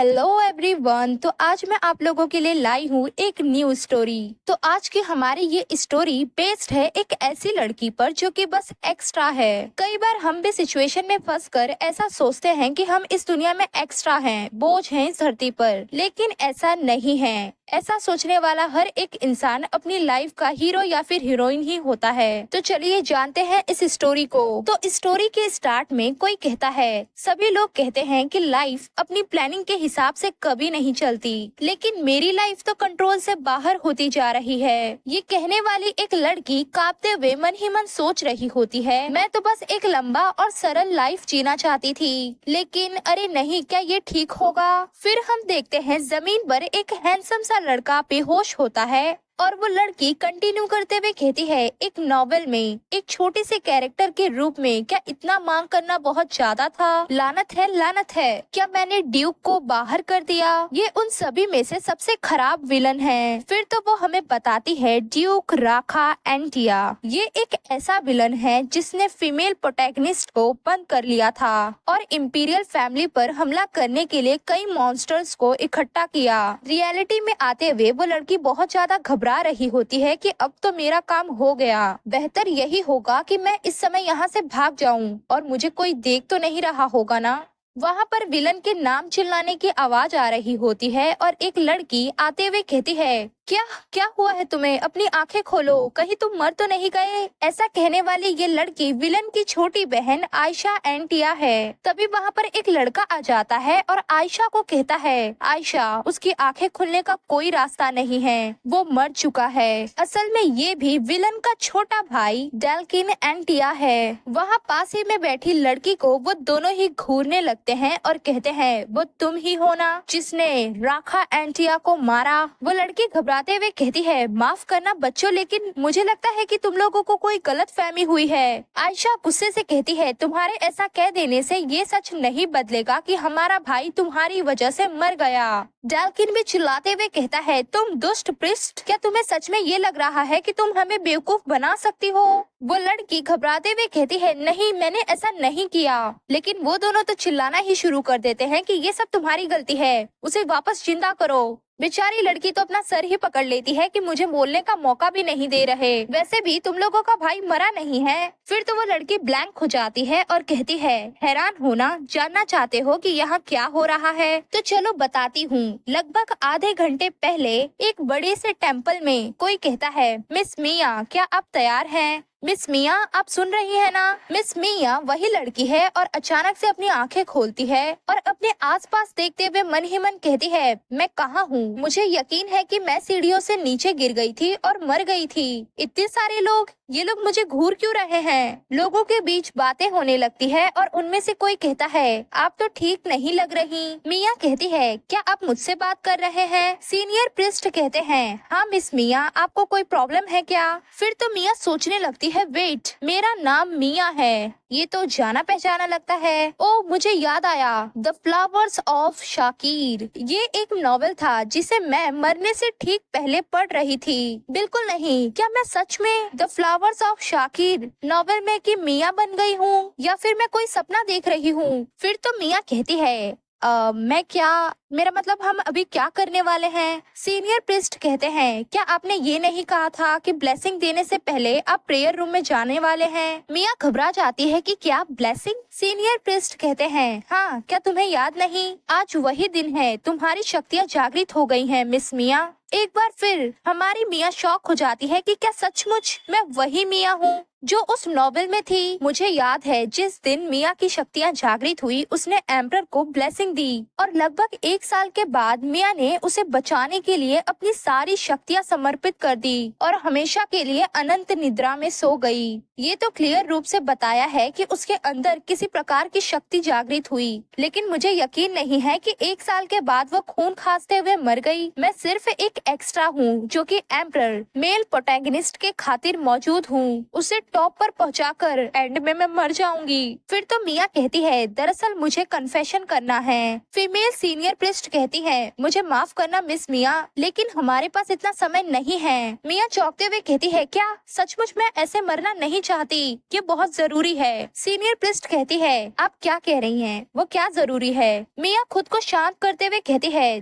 Hello everyone. तो आज मैं आप लोगों के लिए लाई हूँ एक न्यू स्टोरी। तो आज की हमारी ये स्टोरी बेस्ड है एक ऐसी लड़की पर जो कि बस एक्स्ट्रा है। कई बार हम भी सिचुएशन में फंसकर ऐसा सोचते हैं कि हम इस दुनिया में एक्स्ट्रा हैं, बोझ हैं इस धरती पर, लेकिन ऐसा नहीं है। ऐसा सोचने वाला हर एक इंसान अपनी लाइफ का हीरो या फिर हीरोइन ही होता है। तो चलिए जानते हैं इस स्टोरी को। तो स्टोरी के स्टार्ट में कोई कहता है, सभी लोग कहते हैं कि लाइफ अपनी प्लानिंग के हिसाब से कभी नहीं चलती, लेकिन मेरी लाइफ तो कंट्रोल से बाहर होती जा रही है। ये कहने वाली एक लड़की कांपते हुए मन ही मन सोच रही होती है, मैं तो बस एक लंबा और सरल लाइफ जीना चाहती थी, लेकिन अरे नहीं, क्या ये ठीक होगा? फिर हम देखते हैं जमीन पर एक हैंडसम सा लड़का बेहोश होता है और वो लड़की कंटिन्यू करते हुए कहती है, एक नॉवेल में एक छोटे से कैरेक्टर के रूप में क्या इतना मांग करना बहुत ज्यादा था? लानत है, लानत है, क्या मैंने ड्यूक को बाहर कर दिया? ये उन सभी में से सबसे खराब विलन है। फिर तो वो हमें बताती है ड्यूक राखा एंटिया। ये एक ऐसा विलन है जिसने फीमेल प्रोटैगनिस्ट को बंद कर लिया था और इम्पीरियल फैमिली पर हमला करने के लिए कई मॉन्स्टर्स को इकट्ठा किया। रियलिटी में आते हुए वो लड़की बहुत ज्यादा घबरा रही होती है कि अब तो मेरा काम हो गया, बेहतर यही होगा कि मैं इस समय यहाँ से भाग जाऊं और मुझे कोई देख तो नहीं रहा होगा ना। वहाँ पर विलन के नाम चिल्लाने की आवाज आ रही होती है और एक लड़की आते हुए कहती है, क्या क्या हुआ है तुम्हें? अपनी आंखें खोलो, कहीं तुम मर तो नहीं गए? ऐसा कहने वाली ये लड़की विलन की छोटी बहन आयशा एंटिया है। तभी वहाँ पर एक लड़का आ जाता है और आयशा को कहता है, आयशा, उसकी आंखें खुलने का कोई रास्ता नहीं है, वो मर चुका है। असल में ये भी विलन का छोटा भाई डेल्किन एंटिया है। वहाँ पास ही में बैठी लड़की को वो दोनों ही घूरने लगते हैं और कहते हैं, वो तुम ही हो ना जिसने राखा एंटिया को मारा? वो लड़की घबराते हुए कहती है, माफ करना बच्चों, लेकिन मुझे लगता है कि तुम लोगों को कोई गलत फहमी हुई है। आयशा गुस्से से कहती है, तुम्हारे ऐसा कह देने से ये सच नहीं बदलेगा कि हमारा भाई तुम्हारी वजह से मर गया। डेल्किन भी चिल्लाते हुए कहता है, तुम दुष्ट पृष्ठ, क्या तुम्हें सच में ये लग रहा है कि तुम हमें बेवकूफ बना सकती हो? वो लड़की घबराते हुए कहती है, नहीं, मैंने ऐसा नहीं किया। लेकिन वो दोनों तो चिल्लाना ही शुरू कर देते हैं कि ये सब तुम्हारी गलती है, उसे वापस जिंदा करो। बेचारी लड़की तो अपना सर ही पकड़ लेती है कि मुझे बोलने का मौका भी नहीं दे रहे, वैसे भी तुम लोगों का भाई मरा नहीं है। फिर तो वो लड़की ब्लैंक हो जाती है और कहती है, हैरान होना, जानना चाहते हो कि यहाँ क्या हो रहा है? तो चलो बताती हूँ। लगभग आधे घंटे पहले एक बड़े से टेम्पल में कोई कहता है, मिस मिया, क्या आप तैयार हैं? मिस मिया, आप सुन रही है ना? मिस मिया वही लड़की है और अचानक से अपनी आंखें खोलती है और अपने आसपास देखते हुए मन ही मन कहती है, मैं कहाँ हूँ? मुझे यकीन है कि मैं सीढ़ियों से नीचे गिर गई थी और मर गई थी। इतने सारे लोग, ये लोग मुझे घूर क्यों रहे हैं? लोगों के बीच बातें होने लगती है और उनमें से कोई कहता है, आप तो ठीक नहीं लग रही। मिया कहती है, क्या आप मुझसे बात कर रहे हैं? सीनियर प्रिस्ट कहते हैं, हाँ मिस मिया, आपको कोई प्रॉब्लम है क्या? फिर तो मिया सोचने लगती है, वेट, मेरा नाम मिया है, ये तो जाना पहचाना लगता है। ओ, मुझे याद आया, द फ्लावर्स ऑफ शाकिर। ये एक नॉवेल था जिसे मैं मरने से ठीक पहले पढ़ रही थी। बिल्कुल नहीं, क्या मैं सच में the flowers of Shakir novel में कि मिया बन गई हूँ, या फिर मैं कोई सपना देख रही हूँ? फिर तो मिया कहती है, मैं क्या, मेरा मतलब हम अभी क्या करने वाले हैं? सीनियर प्रिस्ट कहते हैं, क्या आपने ये नहीं कहा था कि ब्लेसिंग देने से पहले आप प्रेयर रूम में जाने वाले हैं? मिया घबरा जाती है कि क्या ब्लेसिंग? सीनियर प्रिस्ट कहते हैं, हाँ, क्या तुम्हें याद नहीं, आज वही दिन है, तुम्हारी शक्तियाँ जागृत हो गई हैं मिस मिया। एक बार फिर हमारी मिया शॉक हो जाती है कि क्या सचमुच मैं वही मिया हूँ जो उस नॉवेल में थी? मुझे याद है जिस दिन मिया की शक्तियाँ जागृत हुई, उसने एम्परर को ब्लेसिंग दी और लगभग 1 साल के बाद मिया ने उसे बचाने के लिए अपनी सारी शक्तियाँ समर्पित कर दी और हमेशा के लिए अनंत निद्रा में सो गई। ये तो क्लियर रूप से बताया है कि उसके अंदर किसी प्रकार की शक्ति जागृत हुई, लेकिन मुझे यकीन नहीं है कि 1 साल के बाद वो खून खांसते हुए मर गई। मैं सिर्फ एक एक्स्ट्रा हूँ जो कि एम्परर मेल प्रोटैगनिस्ट के खातिर मौजूद हूँ। उसे टॉप पर पहुंचाकर एंड में मैं मर जाऊंगी। फिर तो मिया कहती है दरअसल मुझे कन्फेशन करना है। फीमेल सीनियर प्रीस्ट कहती है मुझे माफ करना मिस मिया, लेकिन हमारे पास इतना समय नहीं है। मिया चौंकते हुए कहती है क्या सचमुच मैं ऐसे मरना नहीं चाहती, ये बहुत जरूरी है। सीनियर प्रीस्ट कहती है आप क्या कह रही हैं, वो क्या जरूरी है। मिया खुद को शांत करते हुए कहती है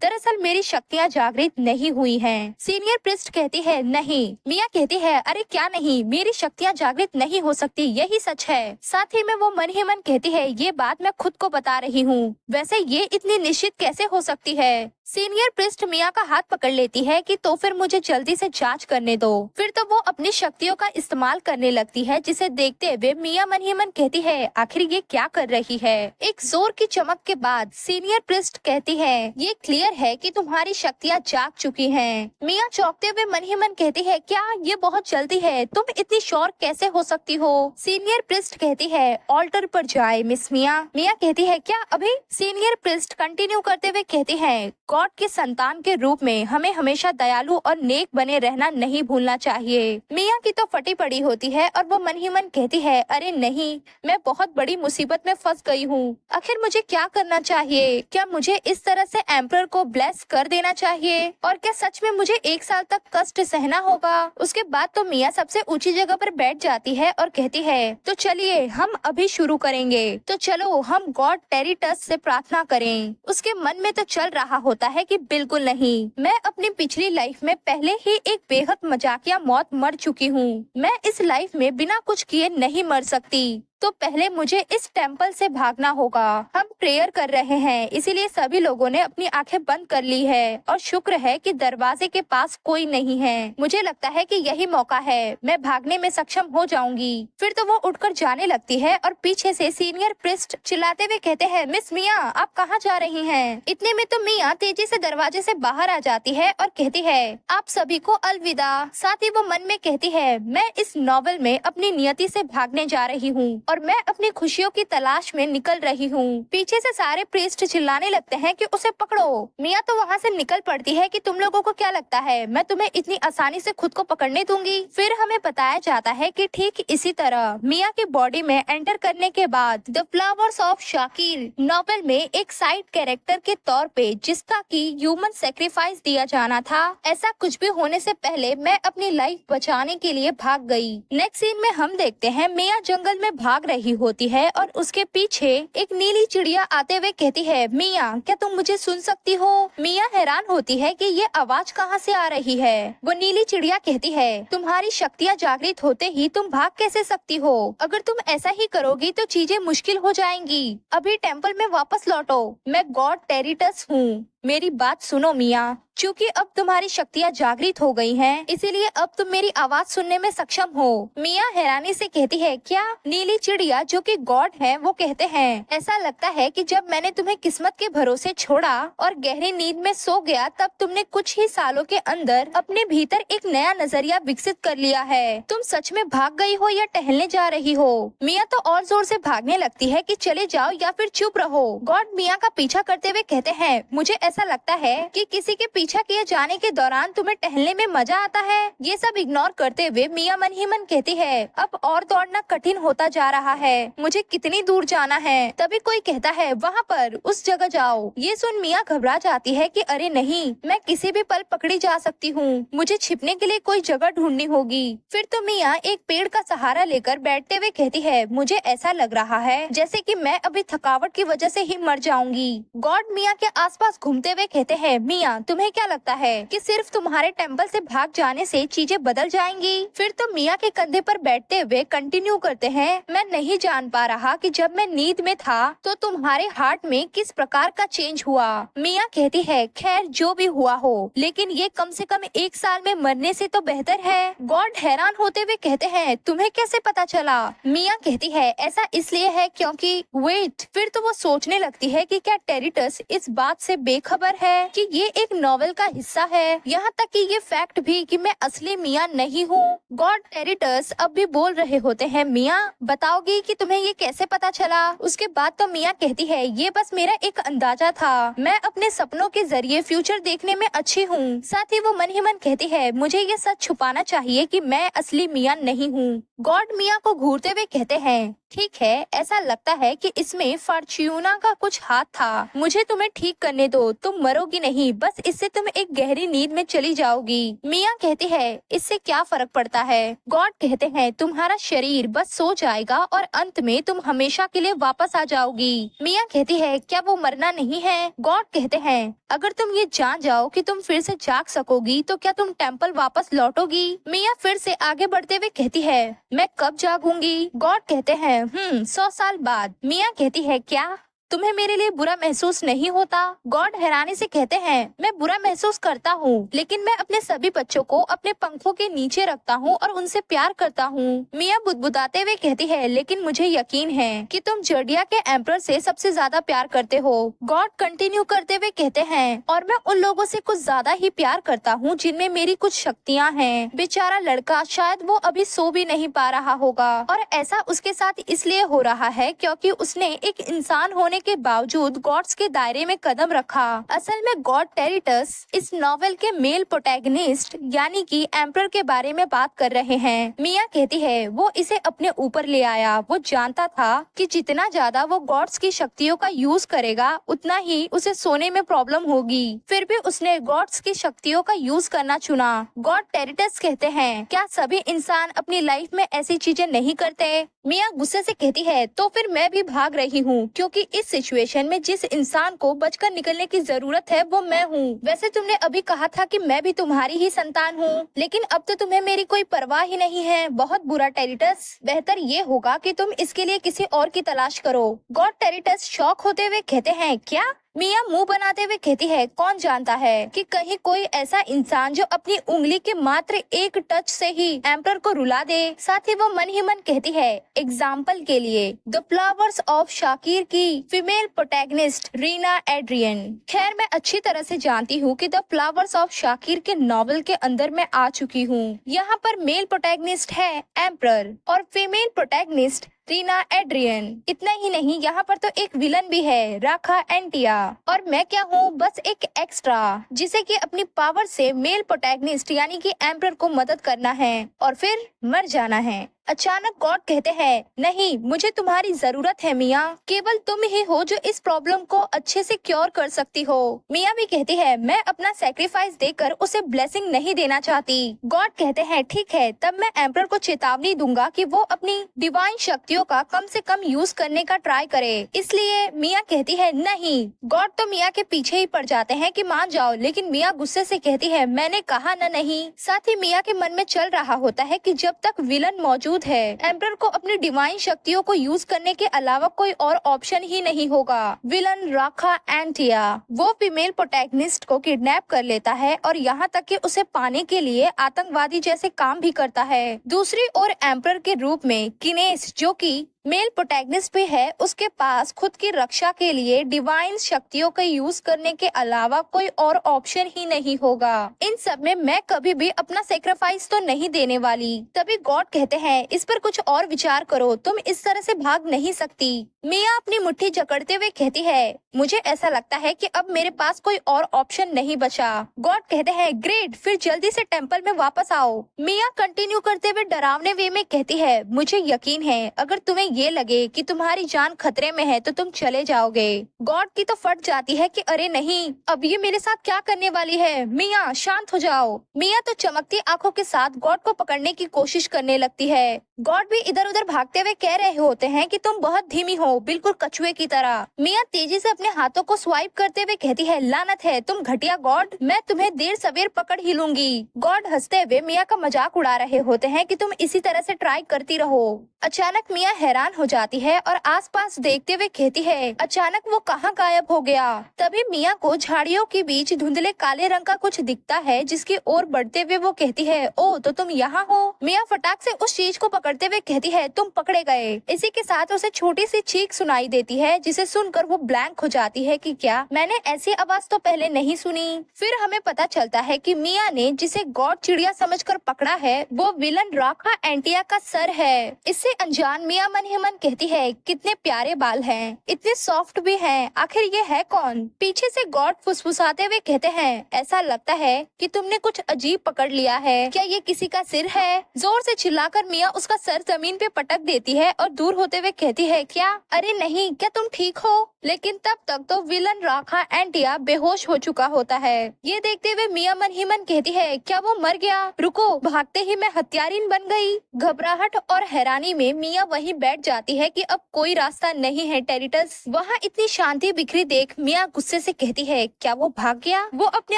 दरअसल मेरी शक्तियाँ जागृत नहीं हुई हैं। सीनियर प्रीस्ट कहती है नहीं। मिया कहती है अरे क्या नहीं, मेरी शक्तियाँ जागृत नहीं हो सकती, यही सच है। साथ ही में वो मन ही मन कहती है ये बात मैं खुद को बता रही हूँ, वैसे ये इतनी निश्चित कैसे हो सकती है। सीनियर प्रीस्ट मिया का हाथ पकड़ लेती है कि तो फिर मुझे जल्दी से जांच करने दो। फिर तो वो अपनी शक्तियों का इस्तेमाल करने लगती है, जिसे देखते हुए मिया मन ही मन कहती है आखिर ये क्या कर रही है। एक जोर की चमक के बाद सीनियर प्रीस्ट कहती है ये क्लियर है कि तुम्हारी शक्तियाँ जाग चुकी हैं। मिया चौंकते हुए मन ही मन कहती है क्या ये बहुत जल्दी है, तुम इतनी श्योर कैसे हो सकती हो। सीनियर प्रीस्ट कहती है ऑल्टर पर जाए मिस मिया। मिया कहती है क्या अभी। सीनियर प्रीस्ट कंटिन्यू करते हुए कहती है गॉड के संतान के रूप में हमें हमेशा दयालु और नेक बने रहना नहीं भूलना चाहिए। मिया की तो फटी पड़ी होती है और वो मन ही मन कहती है अरे नहीं, मैं बहुत बड़ी मुसीबत में फंस गई हूँ। आखिर मुझे क्या करना चाहिए, क्या मुझे इस तरह से एम्परर को ब्लेस कर देना चाहिए, और क्या सच में मुझे 1 साल तक कष्ट सहना होगा। उसके बाद तो मिया सबसे ऊंची जगह पर बैठ जाती है और कहती है तो चलिए हम अभी शुरू करेंगे, तो चलो हम गॉड टेरिटस से प्रार्थना करें। उसके मन में तो चल रहा होता है कि बिल्कुल नहीं, मैं अपनी पिछली लाइफ में पहले ही एक बेहद मजाकिया मौत मर चुकी हूँ, मैं इस लाइफ में बिना कुछ किए नहीं मर सकती, तो पहले मुझे इस टेम्पल से भागना होगा। हम प्रेयर कर रहे हैं, इसीलिए सभी लोगों ने अपनी आंखें बंद कर ली है और शुक्र है कि दरवाजे के पास कोई नहीं है। मुझे लगता है कि यही मौका है, मैं भागने में सक्षम हो जाऊंगी। फिर तो वो उठकर जाने लगती है और पीछे से सीनियर प्रीस्ट चिल्लाते हुए कहते हैं मिस मिया आप कहाँ जा रही हैं? इतने में तो मिया तेजी से दरवाजे से बाहर आ जाती है और कहती है आप सभी को अलविदा। साथ ही वो मन में कहती है मैं इस नॉवेल में अपनी नियति से भागने जा रही हूँ और मैं अपनी खुशियों की तलाश में निकल रही हूँ। पीछे से सारे प्रीस्ट चिल्लाने लगते हैं कि उसे पकड़ो। मिया तो वहाँ से निकल पड़ती है कि तुम लोगों को क्या लगता है मैं तुम्हें इतनी आसानी से खुद को पकड़ने दूंगी। फिर हमें बताया जाता है कि ठीक इसी तरह मिया की बॉडी में एंटर करने के बाद the flowers of Shakir novel में एक साइड कैरेक्टर के तौर पे जिसका की ह्यूमन सेक्रीफाइस दिया जाना था, ऐसा कुछ भी होने से पहले मैं अपनी लाइफ बचाने के लिए भाग गई। नेक्स्ट सीन में हम देखते हैं मिया जंगल में भाग रही होती है और उसके पीछे एक नीली चिड़िया आते हुए कहती है मिया क्या तुम मुझे सुन सकती हो। मिया हैरान होती है कि ये आवाज कहाँ से आ रही है। वो नीली चिड़िया कहती है तुम्हारी शक्तियाँ जागृत होते ही तुम भाग कैसे सकती हो, अगर तुम ऐसा ही करोगी तो चीजें मुश्किल हो जाएंगी। अभी टेम्पल में वापस लौटो, मैं गॉड टेरिटस हूँ। मेरी बात सुनो मिया, क्योंकि अब तुम्हारी शक्तियाँ जागृत हो गई हैं, इसीलिए अब तुम मेरी आवाज सुनने में सक्षम हो। मिया हैरानी से कहती है क्या। नीली चिड़िया जो कि गॉड है वो कहते हैं ऐसा लगता है कि जब मैंने तुम्हें किस्मत के भरोसे छोड़ा और गहरी नींद में सो गया तब तुमने कुछ ही सालों के अंदर अपने भीतर एक नया नजरिया विकसित कर लिया है। तुम सच में भाग गई हो या टहलने जा रही हो। मिया तो और जोर से भागने लगती है कि चले जाओ या फिर चुप रहो। गॉड मिया का पीछा करते हुए कहते हैं मुझे ऐसा लगता है कि किसी के पीछा किए जाने के दौरान तुम्हें टहलने में मजा आता है। ये सब इग्नोर करते हुए मिया मन ही मन कहती है अब और दौड़ना कठिन होता जा रहा है, मुझे कितनी दूर जाना है। तभी कोई कहता है वहाँ पर उस जगह जाओ। ये सुन मिया घबरा जाती है कि अरे नहीं, मैं किसी भी पल पकड़ी जा सकती हूँ, मुझे छिपने के लिए कोई जगह ढूंढनी होगी। फिर तो मिया एक पेड़ का सहारा लेकर बैठते हुए कहती है मुझे ऐसा लग रहा है जैसे कि मैं अभी थकावट की वजह से ही मर जाऊंगी। गॉड मिया के आसपास घूमते हुए कहते हैं मिया तुम्हें क्या लगता है कि सिर्फ तुम्हारे टेम्पल से भाग जाने से चीजें बदल जाएंगी। फिर तो मिया के कंधे पर बैठते हुए कंटिन्यू करते हैं मैं नहीं जान पा रहा कि जब मैं नींद में था तो तुम्हारे हार्ट में किस प्रकार का चेंज हुआ। मिया कहती है खैर जो भी हुआ हो, लेकिन ये कम से कम 1 साल में मरने से तो बेहतर है। गॉड हैरान होते हुए कहते हैं तुम्हें कैसे पता चला। मिया कहती है ऐसा इसलिए है क्योंकि वेट। फिर तो वो सोचने लगती है कि क्या टेरिटस इस बात से बेखबर खबर है कि ये एक नॉवेल का हिस्सा है, यहाँ तक कि ये फैक्ट भी कि मैं असली मिया नहीं हूँ। गॉड टेरिटस अब भी बोल रहे होते हैं, मिया बताओगी कि तुम्हें ये कैसे पता चला? उसके बाद तो मिया कहती है, ये बस मेरा एक अंदाजा था, मैं अपने सपनों के जरिए फ्यूचर देखने में अच्छी हूँ। साथ ही वो मन ही मन कहती है, मुझे ये सच छुपाना चाहिए कि मैं असली मिया नहीं हूँ। गॉड मिया को घूरते हुए कहते हैं, ठीक है, ऐसा लगता है कि इसमें फॉर्च्यूना का कुछ हाथ था। मुझे तुम्हें ठीक करने दो, तुम मरोगी नहीं, बस इससे तुम एक गहरी नींद में चली जाओगी। मिया कहती है, इससे क्या फर्क पड़ता है? गॉड कहते हैं, तुम्हारा शरीर बस सो जाएगा और अंत में तुम हमेशा के लिए वापस आ जाओगी। मिया कहती है, क्या वो मरना नहीं है? गॉड कहते हैं, अगर तुम ये जान जाओ कि तुम फिर से जाग सकोगी तो क्या तुम टेम्पल वापस लौटोगी? मिया फिर से आगे बढ़ते हुए कहती है, मैं कब जागूंगी? गॉड कहते हैं, 100 साल बाद। मिया कहती है, क्या तुम्हें मेरे लिए बुरा महसूस नहीं होता? गॉड हैरानी से कहते हैं, मैं बुरा महसूस करता हूँ, लेकिन मैं अपने सभी बच्चों को अपने पंखों के नीचे रखता हूँ और उनसे प्यार करता हूँ। मिया बुदबुदाते हुए कहती है, लेकिन मुझे यकीन है कि तुम जर्डिया के एम्परर से सबसे ज्यादा प्यार करते हो। गॉड कंटिन्यू करते हुए कहते हैं, और मैं उन लोगों से कुछ ज्यादा ही प्यार करता हूँ जिनमें मेरी कुछ शक्तियाँ हैं। बेचारा लड़का, शायद वो अभी सो भी नहीं पा रहा होगा, और ऐसा उसके साथ इसलिए हो रहा है क्योंकि उसने एक इंसान होने के बावजूद गॉड्स के दायरे में कदम रखा। असल में गॉड टेरिटस इस नॉवेल के मेल प्रोटैगनिस्ट यानी कि एम्परर के बारे में बात कर रहे हैं। मिया कहती है, वो इसे अपने ऊपर ले आया। वो जानता था कि जितना ज्यादा वो गॉड्स की शक्तियों का यूज करेगा उतना ही उसे सोने में प्रॉब्लम होगी। फिर भी उसने गॉड्स की शक्तियों का यूज करना चुना। गॉड टेरिटस कहते हैं, क्या सभी इंसान अपनी लाइफ में ऐसी चीजें नहीं करते? मिया गुस्से से कहती है, तो फिर मैं भी भाग रही हूँ, क्योंकि इस सिचुएशन में जिस इंसान को बचकर निकलने की जरूरत है वो मैं हूँ। वैसे तुमने अभी कहा था कि मैं भी तुम्हारी ही संतान हूँ, लेकिन अब तो तुम्हें मेरी कोई परवाह ही नहीं है। बहुत बुरा टेरिटस, बेहतर ये होगा कि तुम इसके लिए किसी और की तलाश करो। गॉड टेरिटस शॉक होते हुए कहते हैं, क्या? मिया मुंह बनाते हुए कहती है, कौन जानता है कि कहीं कोई ऐसा इंसान जो अपनी उंगली के मात्र एक टच से ही एम्परर को रुला दे। साथ ही वो मन ही मन कहती है, एग्जाम्पल के लिए द फ्लावर्स ऑफ शाकिर की फीमेल प्रोटैगनिस्ट रीना एड्रियन। खैर, मैं अच्छी तरह से जानती हूँ कि द फ्लावर्स ऑफ शाकिर के नॉवल के अंदर मैं आ चुकी हूँ। यहाँ पर मेल प्रोटैगनिस्ट है एम्परर और फीमेल प्रोटैगनिस्ट रीना एड्रियन। इतना ही नहीं, यहाँ पर तो एक विलन भी है, राखा एंटिया, और मैं क्या हूँ, बस एक एक्स्ट्रा जिसे कि अपनी पावर से मेल प्रोटैगनिस्ट यानी कि एम्परर को मदद करना है और फिर मर जाना है। अचानक गॉड कहते हैं, नहीं, मुझे तुम्हारी जरूरत है मिया, केवल तुम ही हो जो इस प्रॉब्लम को अच्छे से क्योर कर सकती हो। मिया भी कहती है, मैं अपना सैक्रिफाइस देकर उसे ब्लेसिंग नहीं देना चाहती। गॉड कहते हैं, ठीक है, तब मैं एम्परर को चेतावनी दूंगा कि वो अपनी डिवाइन शक्तियों का कम से कम यूज करने का ट्राई करे। इसलिए मिया कहती है, नहीं। गॉड तो मिया के पीछे ही पड़ जाते हैं कि मान जाओ, लेकिन मिया गुस्से से कहती है, मैंने कहा न नहीं। साथ ही मिया के मन में चल रहा होता है कि जब तक विलन मौजूद है, एम्परर को अपनी डिवाइन शक्तियों को यूज करने के अलावा कोई और ऑप्शन ही नहीं होगा। विलन राखा एंटिया वो फीमेल प्रोटैगनिस्ट को किडनैप कर लेता है और यहाँ तक कि उसे पाने के लिए आतंकवादी जैसे काम भी करता है। दूसरी ओर एम्परर के रूप में किनेस, जो कि मेल प्रोटैगनिस्ट भी है, उसके पास खुद की रक्षा के लिए डिवाइन शक्तियों का यूज करने के अलावा कोई और ऑप्शन ही नहीं होगा। इन सब में मैं कभी भी अपना सेक्रीफाइस तो नहीं देने वाली। तभी गॉड कहते हैं, इस पर कुछ और विचार करो, तुम इस तरह से भाग नहीं सकती। मिया अपनी मुट्ठी जकड़ते हुए कहती है, मुझे ऐसा लगता है कि अब मेरे पास कोई और ऑप्शन नहीं बचा। गॉड कहते हैं, ग्रेट, फिर जल्दी से टेम्पल में वापस आओ। मिया कंटिन्यू करते हुए डरावने वे में कहती है, मुझे यकीन है अगर तुम्हें ये लगे कि तुम्हारी जान खतरे में है तो तुम चले जाओगे। गॉड की तो फट जाती है कि अरे नहीं, अब ये मेरे साथ क्या करने वाली है। मिया शांत हो जाओ। मिया तो चमकती आंखों के साथ गॉड को पकड़ने की कोशिश करने लगती है। गॉड भी इधर उधर भागते हुए कह रहे होते हैं कि तुम बहुत धीमी हो, बिल्कुल कछुए की तरह। मिया तेजी से अपने हाथों को स्वाइप करते हुए कहती है, लानत है, तुम घटिया गॉड, मैं तुम्हें देर सवेर पकड़ ही लूंगी। गॉड हंसते हुए मिया का मजाक उड़ा रहे होते हैं कि तुम इसी तरह से ट्राई करती रहो। अचानक मिया हैरान हो जाती है और आसपास देखते हुए कहती है, अचानक वो कहाँ गायब हो गया। तभी मिया को झाड़ियों के बीच धुंधले काले रंग का कुछ दिखता है, जिसकी ओर बढ़ते हुए वो कहती है, ओ तो तुम यहाँ हो। मिया फटाक से उस चीज को पकड़ पकड़ते हुए कहती है तुम पकड़े गए। इसी के साथ उसे छोटी सी चीख सुनाई देती है जिसे सुनकर वो ब्लैंक हो जाती है कि क्या मैंने ऐसी आवाज तो पहले नहीं सुनी। फिर हमें पता चलता है कि मिया ने जिसे गॉड चिड़िया समझकर पकड़ा है वो विलन राखा एंटिया का सर है। इससे अनजान मिया मन ही मन कहती है कितने प्यारे बाल हैं, इतने सॉफ्ट भी हैं, आखिर ये है कौन। पीछे से गॉड फुसफुसाते हुए कहते हैं ऐसा लगता है कि तुमने कुछ अजीब पकड़ लिया है, क्या ये किसी का सिर है। जोर से चिल्लाकर मिया उसका सर जमीन पे पटक देती है और दूर होते हुए कहती है क्या, अरे नहीं, क्या तुम ठीक हो। लेकिन तब तक तो विलन राखा एंटिया बेहोश हो चुका होता है। ये देखते हुए मिया मन ही मन कहती है क्या वो मर गया, रुको, भागते ही मैं हत्यारिन बन गई। घबराहट और हैरानी में मिया वहीं बैठ जाती है कि अब कोई रास्ता नहीं है टेरिटस। वहाँ इतनी शांति बिखरी देख मिया गुस्से से कहती है क्या वो भाग गया, वो अपने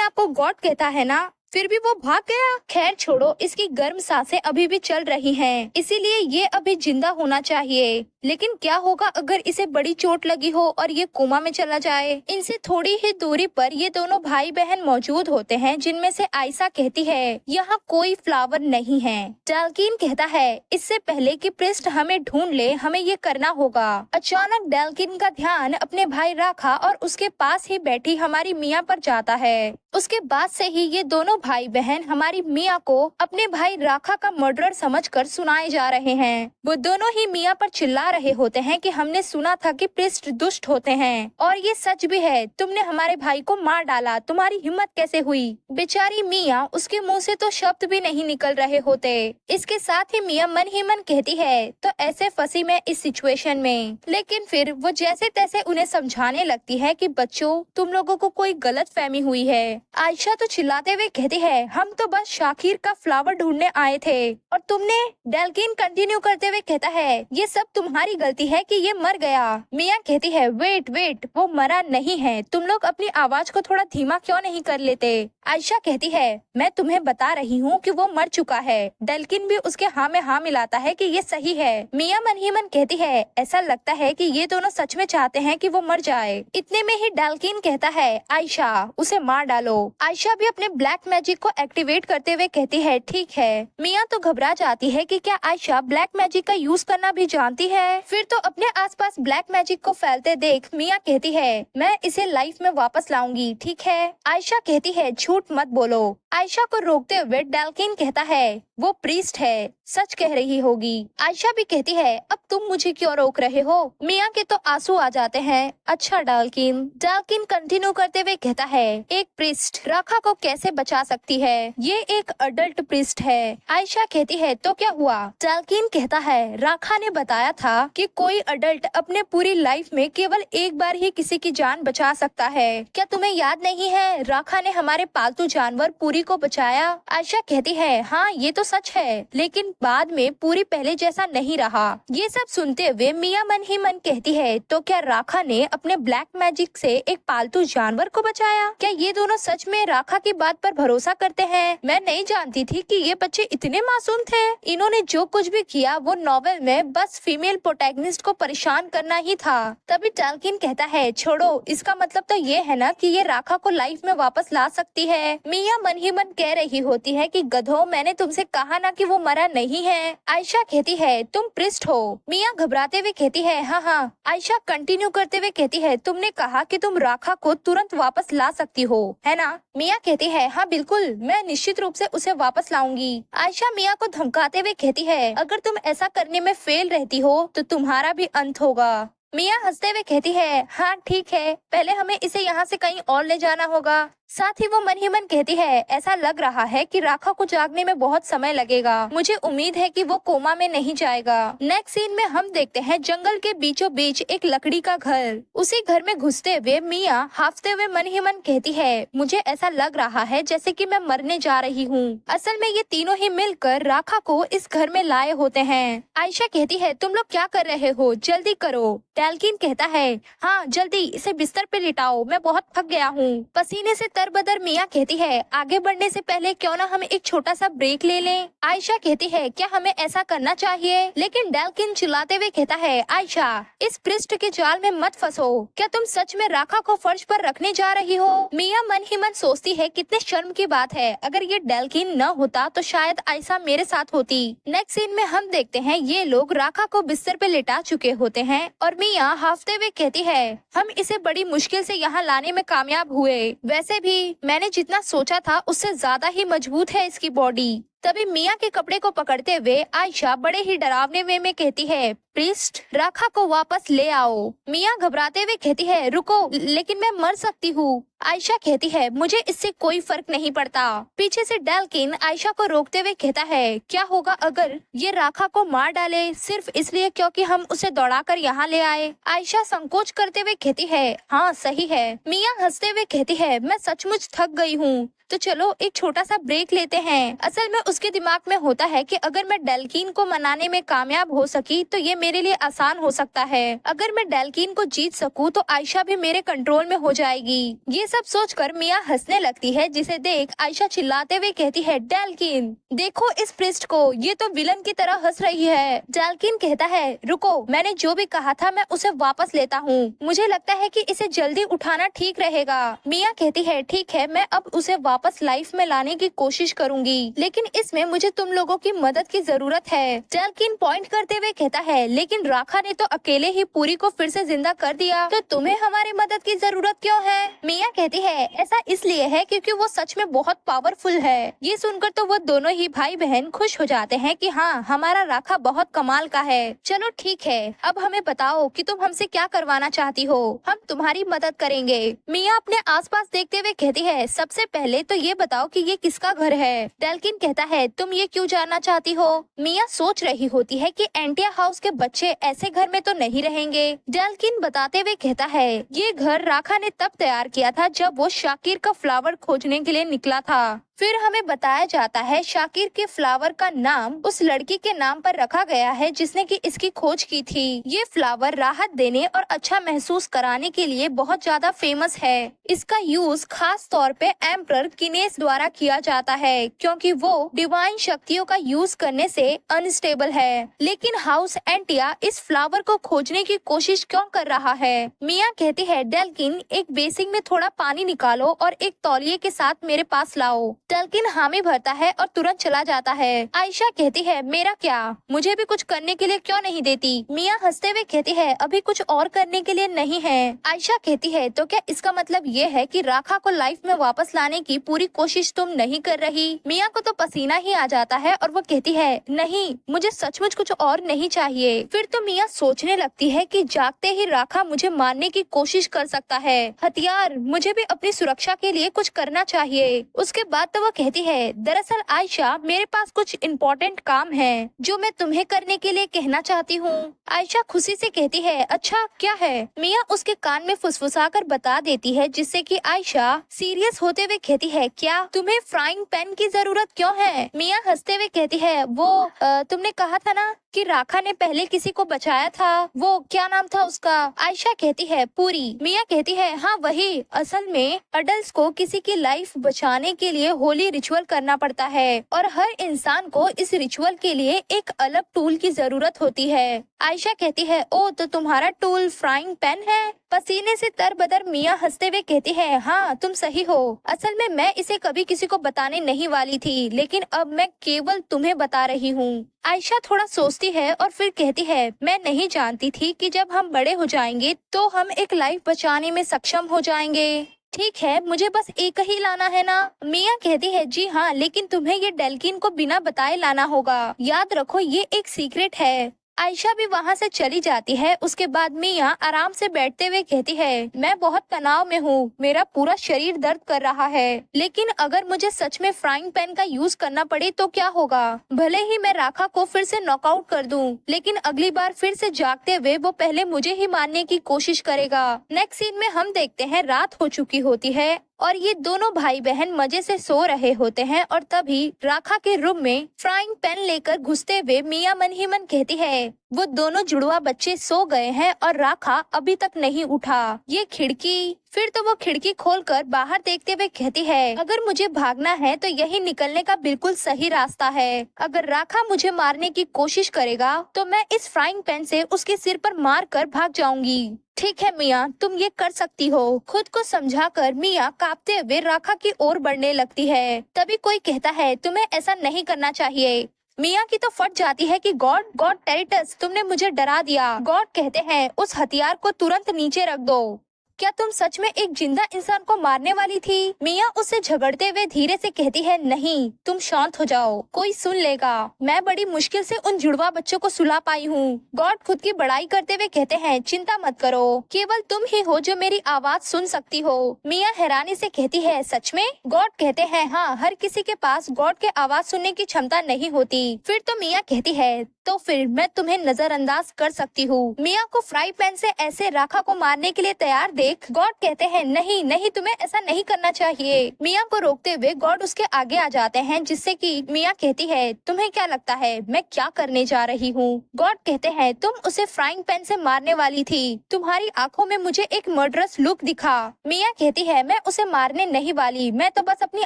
आप को गॉड कहता है ना, फिर भी वो भाग गया। खैर छोड़ो, इसकी गर्म सांसें अभी भी चल रही हैं, इसीलिए ये अभी जिंदा होना चाहिए। लेकिन क्या होगा अगर इसे बड़ी चोट लगी हो और ये कोमा में चला जाए। इनसे थोड़ी ही दूरी पर ये दोनों भाई बहन मौजूद होते हैं जिनमें से आयशा कहती है यहाँ कोई फ्लावर नहीं है। डेल्किन कहता है इससे पहले कि प्रिस्ट हमें ढूंढ ले हमें ये करना होगा। अचानक डेल्किन का ध्यान अपने भाई राखा और उसके पास ही बैठी हमारी मिया पर जाता है। उसके बाद से ही ये दोनों भाई बहन हमारी मिया को अपने भाई राखा का मर्डरर समझकर सुनाए जा रहे हैं। वो दोनों ही मिया पर चिल्ला रहे होते हैं कि हमने सुना था कि प्रिस्ट दुष्ट होते हैं और ये सच भी है, तुमने हमारे भाई को मार डाला, तुम्हारी हिम्मत कैसे हुई। बेचारी मिया, उसके मुंह से तो शब्द भी नहीं निकल रहे होते। इसके साथ ही मिया मन ही मन कहती है तो ऐसे फंसी मैं इस सिचुएशन में। लेकिन फिर वो जैसे तैसे उन्हें समझाने लगती है कि बच्चों तुम लोगों को कोई गलत फहमी हुई है। आयशा तो चिल्लाते हुए कहती है हम तो बस शाकिर का फ्लावर ढूंढने आए थे और तुमने। डेल्किन कंटिन्यू करते हुए कहता है ये सब तुम्हारी गलती है कि ये मर गया। मिया कहती है वेट वेट, वो मरा नहीं है, तुम लोग अपनी आवाज को थोड़ा धीमा क्यों नहीं कर लेते। आयशा कहती है मैं तुम्हें बता रही हूँ कि वो मर चुका है। डेल्किन भी उसके हाँ में हाँ मिलाता है कि ये सही है। मिया मन ही मन कहती है ऐसा लगता है कि ये दोनों सच में चाहते हैं कि वो मर जाए। इतने में ही डेल्किन कहता है आयशा उसे मार डालो। आयशा भी अपने ब्लैक मैजिक को एक्टिवेट करते हुए कहती है ठीक है। मिया तो घबरा जाती है कि क्या आयशा ब्लैक मैजिक का यूज करना भी जानती है। फिर तो अपने आसपास ब्लैक मैजिक को फैलते देख मिया कहती है मैं इसे लाइफ में वापस लाऊंगी, ठीक है। आयशा कहती है झूठ मत बोलो। आयशा को रोकते हुए डेल्किन कहता है वो प्रीस्ट है, सच कह रही होगी। आयशा भी कहती है अब तुम मुझे क्यों रोक रहे हो। मिया के तो आंसू आ जाते हैं। अच्छा डेल्किन कंटिन्यू करते हुए कहता है एक प्रीस्ट राखा को कैसे बचा सकती है, ये एक अडल्ट प्रीस्ट है। आयशा कहती है तो क्या हुआ। डेल्किन कहता है राखा ने बताया था कि कोई अडल्ट अपने पूरी लाइफ में केवल एक बार ही किसी की जान बचा सकता है। क्या तुम्हें याद नहीं है राखा ने हमारे पालतू जानवर पूरी को बचाया। आयशा कहती है हाँ ये तो सच है, लेकिन बाद में पूरी पहले जैसा नहीं रहा। ये सब सुनते हुए मिया मन ही मन कहती है तो क्या राखा ने अपने ब्लैक मैजिक से एक पालतू जानवर को बचाया। क्या ये दोनों सच में राखा की बात पर भरोसा करते हैं। मैं नहीं जानती थी कि ये बच्चे इतने मासूम थे। इन्होंने जो कुछ भी किया वो नॉवेल में बस फीमेल प्रोटैगनिस्ट को परेशान करना ही था। तभी डेल्किन कहता है छोड़ो, इसका मतलब तो ये है ना कि ये राखा को लाइफ में वापस ला सकती है। मिया मन ही मन कह रही होती है कि गधों, मैंने तुमसे कहा ना कि वो मरा नहीं है। आयशा कहती है तुम प्रिस्ट हो। मिया घबराते हुए कहती है हाँ। आयशा कंटिन्यू करते हुए कहती है तुमने कहा कि तुम राखा को तुरंत वापस ला सकती हो, है ना। मिया कहती है हाँ बिल्कुल, मैं निश्चित रूप से उसे वापस लाऊंगी। आयशा मिया को धमकाते हुए कहती है अगर तुम ऐसा करने में फेल रहती हो तो तुम्हारा भी अंत होगा। मिया हंसते हुए कहती है हाँ ठीक है, पहले हमें इसे यहाँ से कहीं और ले जाना होगा। साथ ही वो मन ही मन कहती है ऐसा लग रहा है कि राखा को जागने में बहुत समय लगेगा, मुझे उम्मीद है कि वो कोमा में नहीं जाएगा। नेक्स्ट सीन में हम देखते हैं जंगल के बीचों बीच एक लकड़ी का घर। उसी घर में घुसते हुए मिया हाफते हुए मन ही मन कहती है मुझे ऐसा लग रहा है जैसे कि मैं मरने जा रही हूँ। असल में ये तीनों ही मिलकर राखा को इस घर में लाए होते हैं। आयशा कहती है तुम लोग क्या कर रहे हो, जल्दी करो। डेल्किन कहता है हाँ जल्दी, इसे बिस्तर पे लिटाओ, मैं बहुत थक गया हूँ, पसीने से तरबदर मिया कहती है आगे बढ़ने से पहले क्यों ना हम एक छोटा सा ब्रेक ले लें। आयशा कहती है क्या हमें ऐसा करना चाहिए, लेकिन डेल्किन चिल्लाते हुए कहता है आयशा इस पृष्ठ के जाल में मत फंसो, क्या तुम सच में राखा को फर्श पर रखने जा रही हो। मिया मन ही मन सोचती है कितने शर्म की बात है, अगर ये डेल्किन न होता तो शायद आयशा मेरे साथ होती। नेक्स्ट सीन में हम देखते हैं ये लोग राखा को बिस्तर पे लिटा चुके होते हैं और मिया हाफते हुए कहती है हम इसे बड़ी मुश्किल से यहाँ लाने में कामयाब हुए, वैसे भी मैंने जितना सोचा था उससे ज्यादा ही मजबूत है इसकी बॉडी। तभी मिया के कपड़े को पकड़ते हुए आयशा बड़े ही डरावने वे में कहती है प्रिस्ट राखा को वापस ले आओ। मिया घबराते हुए कहती है रुको, लेकिन मैं मर सकती हूँ। आयशा कहती है मुझे इससे कोई फर्क नहीं पड़ता। पीछे से डेल्किन आयशा को रोकते हुए कहता है क्या होगा अगर ये राखा को मार डाले सिर्फ इसलिए क्योंकि हम उसे दौड़ाकर यहाँ ले आए। आयशा संकोच करते हुए कहती है हाँ सही है। मिया हंसते हुए कहती है मैं सचमुच थक गई हूँ, तो चलो एक छोटा सा ब्रेक लेते हैं। असल में उसके दिमाग में होता है कि अगर मैं डेल्किन को मनाने में कामयाब हो सकी तो ये मेरे लिए आसान हो सकता है। अगर मैं डेल्किन को जीत सकूं तो आयशा भी मेरे कंट्रोल में हो जाएगी। ये सब सोचकर मिया हंसने लगती है, जिसे देख आयशा चिल्लाते हुए कहती है डेल्किन देखो इस पृष्ठ को, ये तो विलन की तरह हंस रही है। डेल्किन कहता है रुको, मैंने जो भी कहा था मैं उसे वापस लेता हूँ, मुझे लगता है कि इसे जल्दी उठाना ठीक रहेगा। मिया कहती है ठीक है, मैं अब उसे वापस लाइफ में लाने की कोशिश करूंगी, लेकिन इसमें मुझे तुम लोगों की मदद की जरूरत है। डेल्किन पॉइंट करते हुए कहता है लेकिन राखा ने तो अकेले ही पूरी को फिर से जिंदा कर दिया, तो तुम्हें हमारी मदद की जरूरत क्यों है। मिया कहती है ऐसा इसलिए है क्योंकि वो सच में बहुत पावरफुल है। ये सुनकर तो वो दोनों ही भाई बहन खुश हो जाते हैं कि हाँ हमारा राखा बहुत कमाल का है। चलो ठीक है, अब हमें बताओ कि तुम हमसे क्या करवाना चाहती हो, हम तुम्हारी मदद करेंगे। मिया अपने आसपास देखते हुए कहती है सबसे पहले तो ये बताओ कि ये किसका घर है। डेल्किन कहता है तुम ये क्यों जानना चाहती हो। मिया सोच रही होती है कि एंटिया हाउस के बच्चे ऐसे घर में तो नहीं रहेंगे। डेल्किन बताते हुए कहता है ये घर राखा ने तब तैयार किया था जब वो शाकिर का फ्लावर खोजने के लिए निकला था। फिर हमें बताया जाता है शाकिर के फ्लावर का नाम उस लड़की के नाम पर रखा गया है जिसने की इसकी खोज की थी। ये फ्लावर राहत देने और अच्छा महसूस कराने के लिए बहुत ज्यादा फेमस है। इसका यूज खास तौर पे एम्परर किनेस द्वारा किया जाता है क्योंकि वो डिवाइन शक्तियों का यूज करने से अनस्टेबल है। लेकिन हाउस एंटिया इस फ्लावर को खोजने की कोशिश क्यों कर रहा है। मिया कहती है डेल्किन एक बेसिन में थोड़ा पानी निकालो और एक तौलिए के साथ मेरे पास लाओ। डेल्किन हामी भरता है और तुरंत चला जाता है। आयशा कहती है मेरा क्या, मुझे भी कुछ करने के लिए क्यों नहीं देती। मिया हंसते हुए कहती है अभी कुछ और करने के लिए नहीं है। आयशा कहती है तो क्या इसका मतलब ये है कि राखा को लाइफ में वापस लाने की पूरी कोशिश तुम नहीं कर रही। मिया को तो पसीना ही आ जाता है और वो कहती है नहीं, मुझे सचमुच कुछ और नहीं चाहिए। फिर तो मिया सोचने लगती है कि जागते ही राखा मुझे मारने की कोशिश कर सकता है, हथियार, मुझे भी अपनी सुरक्षा के लिए कुछ करना चाहिए। उसके बाद तो वो कहती है दरअसल आयशा मेरे पास कुछ इम्पोर्टेंट काम है जो मैं तुम्हें करने के लिए कहना चाहती हूँ। आयशा खुशी से कहती है अच्छा क्या है। मिया उसके कान में फुसफुसाकर बता देती है जिससे कि आयशा सीरियस होते हुए कहती है क्या तुम्हें फ्राइंग पैन की जरूरत क्यों है। मिया हंसते हुए कहती है वो तुमने कहा था ना कि राखा ने पहले किसी को बचाया था, वो क्या नाम था उसका। आयशा कहती है पूरी। मिया कहती है हाँ वही, असल में अडल्ट को किसी की लाइफ बचाने के लिए होली रिचुअल करना पड़ता है और हर इंसान को इस रिचुअल के लिए एक अलग टूल की जरूरत होती है। आयशा कहती है ओ तो तुम्हारा टूल फ्राइंग पैन है। पसीने से तरबदर मिया हंसते हुए कहती है हाँ तुम सही हो, असल में मैं इसे कभी किसी को बताने नहीं वाली थी, लेकिन अब मैं केवल तुम्हें बता रही हूँ। आयशा थोड़ा सोचती है और फिर कहती है मैं नहीं जानती थी कि जब हम बड़े हो जाएंगे तो हम एक लाइफ बचाने में सक्षम हो जाएंगे। ठीक है, मुझे बस एक ही लाना है ना। मिया कहती है जी हाँ, लेकिन तुम्हें ये डेल्किन को बिना बताए लाना होगा, याद रखो ये एक सीक्रेट है। आयशा भी वहाँ से चली जाती है। उसके बाद मिया आराम से बैठते हुए कहती है मैं बहुत तनाव में हूँ, मेरा पूरा शरीर दर्द कर रहा है, लेकिन अगर मुझे सच में फ्राइंग पैन का यूज करना पड़े तो क्या होगा। भले ही मैं राखा को फिर से नॉकआउट कर दूं, लेकिन अगली बार फिर से जागते हुए वो पहले मुझे ही मारने की कोशिश करेगा। नेक्स्ट सीन में हम देखते हैं रात हो चुकी होती है और ये दोनों भाई बहन मजे से सो रहे होते हैं और तभी राखा के रूम में फ्राइंग पैन लेकर घुसते हुए मिया मन ही मन कहती है वो दोनों जुड़वा बच्चे सो गए हैं और राखा अभी तक नहीं उठा। ये खिड़की। फिर तो वो खिड़की खोलकर बाहर देखते हुए कहती है, अगर मुझे भागना है तो यही निकलने का बिल्कुल सही रास्ता है। अगर राखा मुझे मारने की कोशिश करेगा तो मैं इस फ्राइंग पैन से उसके सिर पर मार कर भाग जाऊंगी। ठीक है मिया, तुम ये कर सकती हो। खुद को समझाकर मिया कांपते हुए राखा की ओर बढ़ने लगती है। तभी कोई कहता है, तुम्हें ऐसा नहीं करना चाहिए। मिया की तो फट जाती है कि गॉड गॉड टेरिटस, तुमने मुझे डरा दिया। गॉड कहते हैं, उस हथियार को तुरंत नीचे रख दो। क्या तुम सच में एक जिंदा इंसान को मारने वाली थी? मिया उससे झगड़ते हुए धीरे से कहती है, नहीं, तुम शांत हो जाओ, कोई सुन लेगा। मैं बड़ी मुश्किल से उन जुड़वा बच्चों को सुला पाई हूँ। गॉड खुद की बड़ाई करते हुए कहते हैं, चिंता मत करो, केवल तुम ही हो जो मेरी आवाज सुन सकती हो। मिया हैरानी से कहती है, सच में? गॉड कहते हैं, हाँ, हर किसी के पास गॉड के आवाज सुनने की क्षमता नहीं होती। फिर तो मिया कहती है, तो फिर मैं तुम्हें नजरअंदाज कर सकती हूँ। मिया को फ्राई पैन से ऐसे राखा को मारने के लिए तैयार देख गॉड कहते हैं, नहीं नहीं, तुम्हें ऐसा नहीं करना चाहिए। मिया को रोकते हुए गॉड उसके आगे आ जाते हैं, जिससे कि मिया कहती है, तुम्हें क्या लगता है मैं क्या करने जा रही हूँ? गॉड कहते हैं, तुम उसे फ्राइंग पैन से मारने वाली थी। तुम्हारी आंखों में मुझे एक मर्डरस लुक दिखा। मिया कहती है, मैं उसे मारने नहीं वाली, मैं तो बस अपनी